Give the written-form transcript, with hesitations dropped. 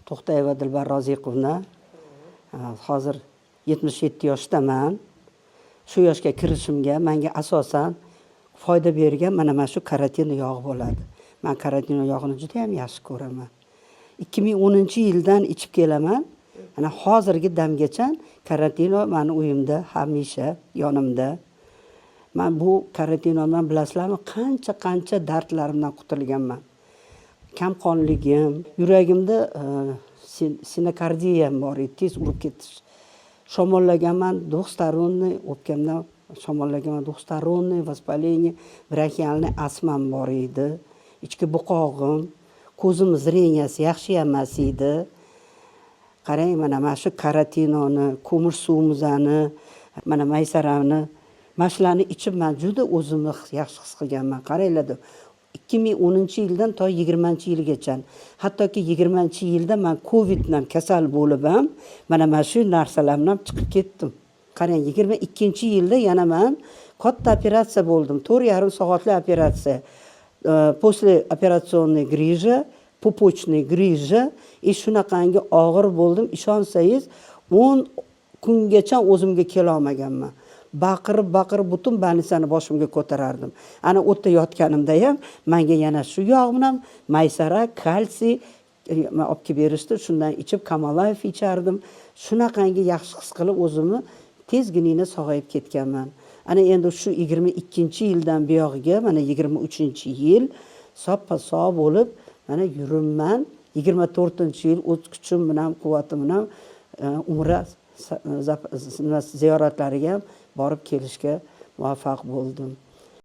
To'xtayeva Dilbar Roziqovna. Hozir 77 yoshdaman. Shu yoshga kirishimga menga asosan foyda bergan mana shu karotin yog'i bo'ladi. Men karotin yog'ini juda ham yaxshi ko'raman. 2010-yildan ichib kelaman. Ana hozirgi damgacha karotino meni uyimda hamisha yonimda. Men bu karotinodan bilasizlarmi, qancha dardlarimdan qutulganman. Kamqonligim, yuragimda sinokardiya bor edi, tez urib ketish. Shamollaganman, двухсторонний o'pkamdan shamollaganman, двухсторонний воспаление, brachialniy astmam bor edi. Ichki buqog'im, ko'zim zreniyasi yaxshi emas edi. Qarang, mana shu karotinoni, ko'mir suvimizni, mana maysarani, mashlarni ichib men juda o'zimni yaxshi his qilganman. Qaranglar, 2010-yildan to 20-yilgacha, hattoki 20-yilda men Covid bilan kasal bo'lib ham, mana shu narsalar bilan chiqib ketdim. Qarang, 22-yilda yana men katta operatsiya bo'ldim. 4,5 soatli operatsiya. После операционной грижа, пупочный грижа, shunaqangi og'ir bo'ldim. Ishonsangiz, 10 kungacha o'zimga kela olmaganman. Baqirib butun больницani boshimga ko'tarardim. Ana o'tda yotganimda ham menga yana shu yog' bilan maysara, kalsiy olib kelib berishdi. Shundan ichib Kamalayev ichardim. Shunaqangi yaxshi his qilib o'zimni tezgina sog'ayib ketganman. Ana endi shu 22-yildan buyog'iga mana 23-yil soppa-sog' bo'lib, mana yuribman. 24-yil o'z kuchim bilan, quvvatim bilan umra ziyoratlariga borib kelishga muvaffaq bo'ldim.